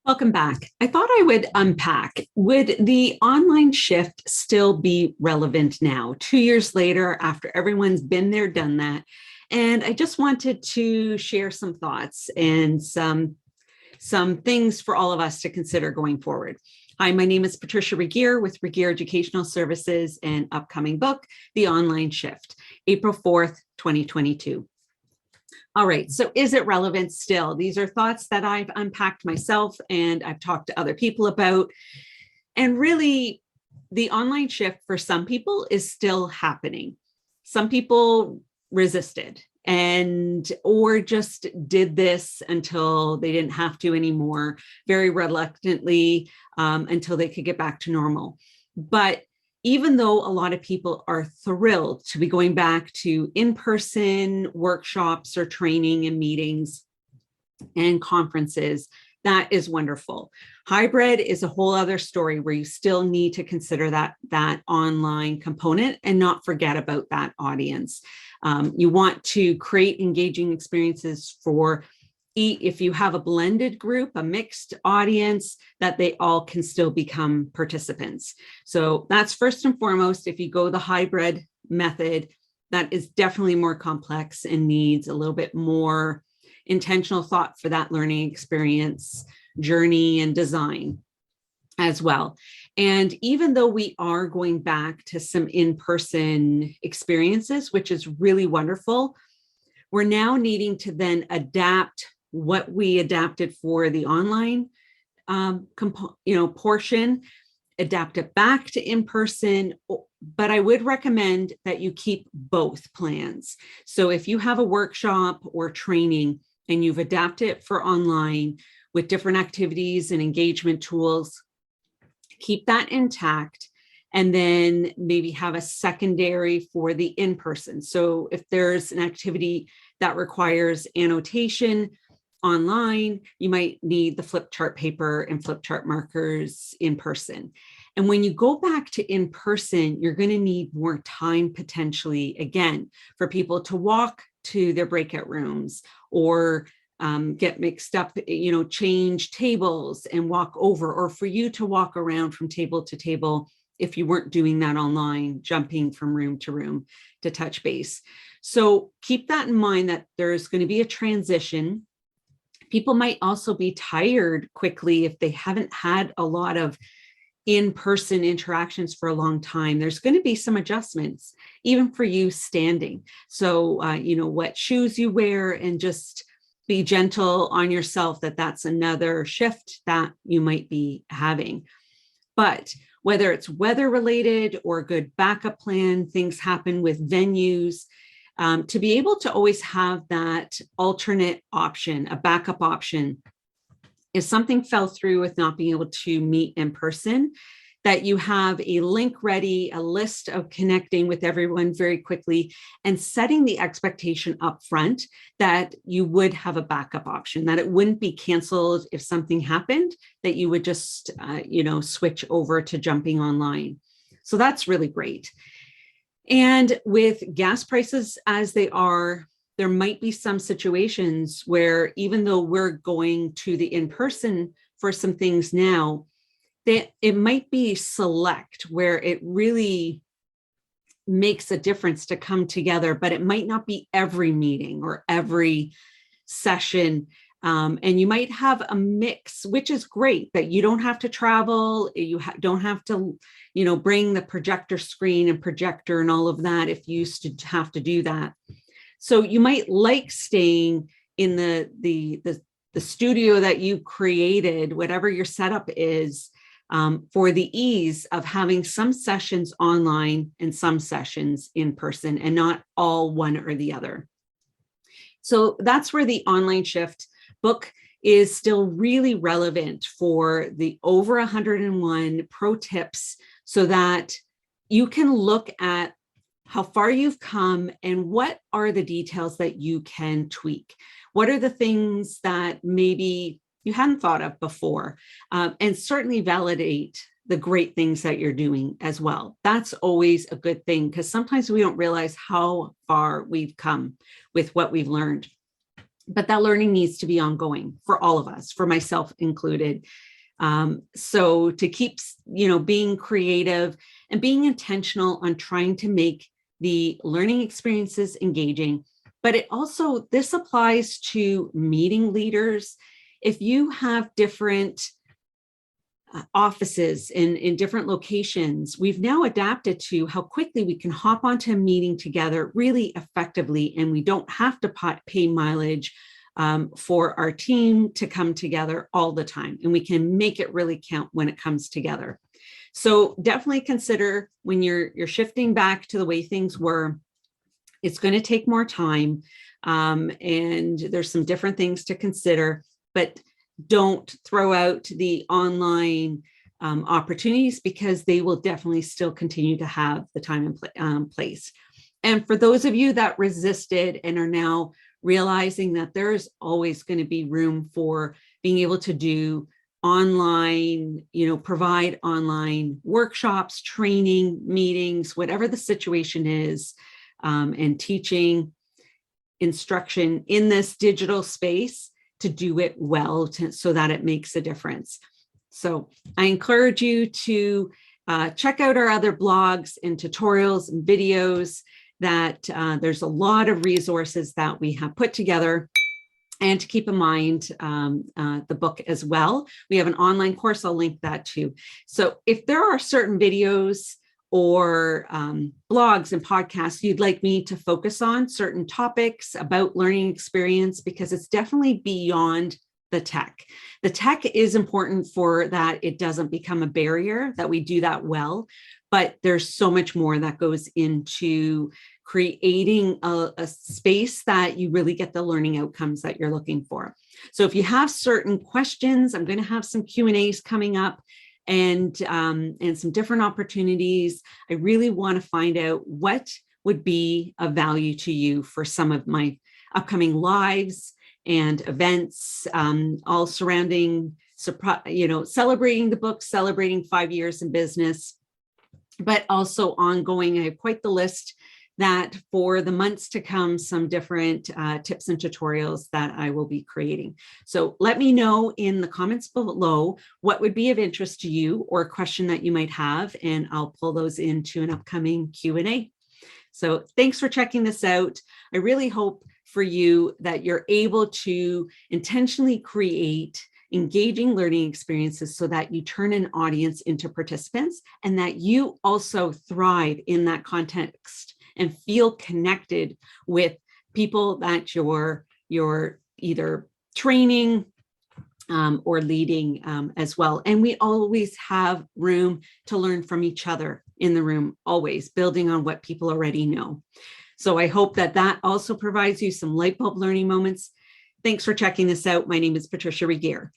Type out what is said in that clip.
Welcome back. I thought I would unpack, would the online shift still be relevant now, 2 years later, after everyone's been there, done that? And I just wanted to share some thoughts and some things for all of us to consider going forward. Hi, my name is Patricia Regier with Regier Educational Services and upcoming book, The Online Shift, April 4th, 2022. All right, so is it relevant still? These are thoughts that I've unpacked myself and I've talked to other people about. And really, the online shift for some people is still happening. Some people resisted or just did this until they didn't have to anymore, very reluctantly, until they could get back to normal. But even though a lot of people are thrilled to be going back to in-person workshops or training and meetings and conferences, that is wonderful. Hybrid is a whole other story where you still need to consider that online component and not forget about that audience. You want to create engaging experiences for if you have a blended group, a mixed audience, that they all can still become participants. So that's first and foremost. If you go the hybrid method, that is definitely more complex and needs a little bit more intentional thought for that learning experience, journey, and design as well. And even though we are going back to some in-person experiences, which is really wonderful, we're now needing to then adapt what we adapted for the online portion, adapt it back to in-person. But I would recommend that you keep both plans. So if you have a workshop or training and you've adapted it for online with different activities and engagement tools, keep that intact, and then maybe have a secondary for the in-person. So if there's an activity that requires annotation online, you might need the flip chart paper and flip chart markers in person. And when you go back to in person, you're going to need more time potentially, again, for people to walk to their breakout rooms or get mixed up, change tables and walk over, or for you to walk around from table to table if you weren't doing that online, jumping from room to room to touch base. So keep that in mind, that there's going to be a transition. People might also be tired quickly if they haven't had a lot of in-person interactions for a long time. There's going to be some adjustments, even for you standing. So, what shoes you wear, and just be gentle on yourself, that's another shift that you might be having. But whether it's weather related or a good backup plan, things happen with venues. To be able to always have that alternate option, a backup option, if something fell through with not being able to meet in person, that you have a link ready, a list of connecting with everyone very quickly, and setting the expectation up front that you would have a backup option, that it wouldn't be canceled if something happened, that you would just, switch over to jumping online. So that's really great. And with gas prices as they are, there might be some situations where, even though we're going to the in-person for some things now, that it might be select where it really makes a difference to come together, but it might not be every meeting or every session. And you might have a mix, which is great, that you don't have to travel. You don't have to, bring the projector screen and projector and all of that if you used to have to do that. So you might like staying in the studio that you created, whatever your setup is, for the ease of having some sessions online and some sessions in person, and not all one or the other. So that's where the online shift book is still really relevant for the over 101 pro tips, so that you can look at how far you've come and what are the details that you can tweak. What are the things that maybe you hadn't thought of before, and certainly validate the great things that you're doing as well. That's always a good thing, because sometimes we don't realize how far we've come with what we've learned. but that learning needs to be ongoing for all of us, for myself included. So to keep, being creative and being intentional on trying to make the learning experiences engaging. But this applies to meeting leaders. If you have different offices in different locations, we've now adapted to how quickly we can hop onto a meeting together really effectively, and we don't have to pay mileage for our team to come together all the time, and we can make it really count when it comes together. So definitely consider when you're shifting back to the way things were, it's going to take more time, and there's some different things to consider, but don't throw out the online opportunities, because they will definitely still continue to have the time and place. And for those of you that resisted and are now realizing that there's always going to be room for being able to do online, provide online workshops, training, meetings, whatever the situation is, and teaching, instruction in this digital space, to do it well, so that it makes a difference. So I encourage you to check out our other blogs and tutorials and videos. That there's a lot of resources that we have put together. And to keep in mind the book as well. We have an online course, I'll link that too. So if there are certain videos or blogs and podcasts you'd like me to focus on, certain topics about learning experience, because it's definitely beyond the tech. The tech is important for that it doesn't become a barrier, that we do that well, but there's so much more that goes into creating a space that you really get the learning outcomes that you're looking for. So if you have certain questions, I'm going to have some Q&As coming up, and some different opportunities. I really want to find out what would be of value to you for some of my upcoming lives and events, all surrounding, celebrating the book, celebrating 5 years in business, but also ongoing. I have quite the list that for the months to come, some different tips and tutorials that I will be creating. So let me know in the comments below what would be of interest to you, or a question that you might have, and I'll pull those into an upcoming Q&A. So thanks for checking this out. I really hope for you that you're able to intentionally create engaging learning experiences so that you turn an audience into participants, and that you also thrive in that context and feel connected with people that you're either training or leading as well. And we always have room to learn from each other in the room, always building on what people already know. So I hope that also provides you some light bulb learning moments. Thanks for checking this out. My name is Patricia Regier.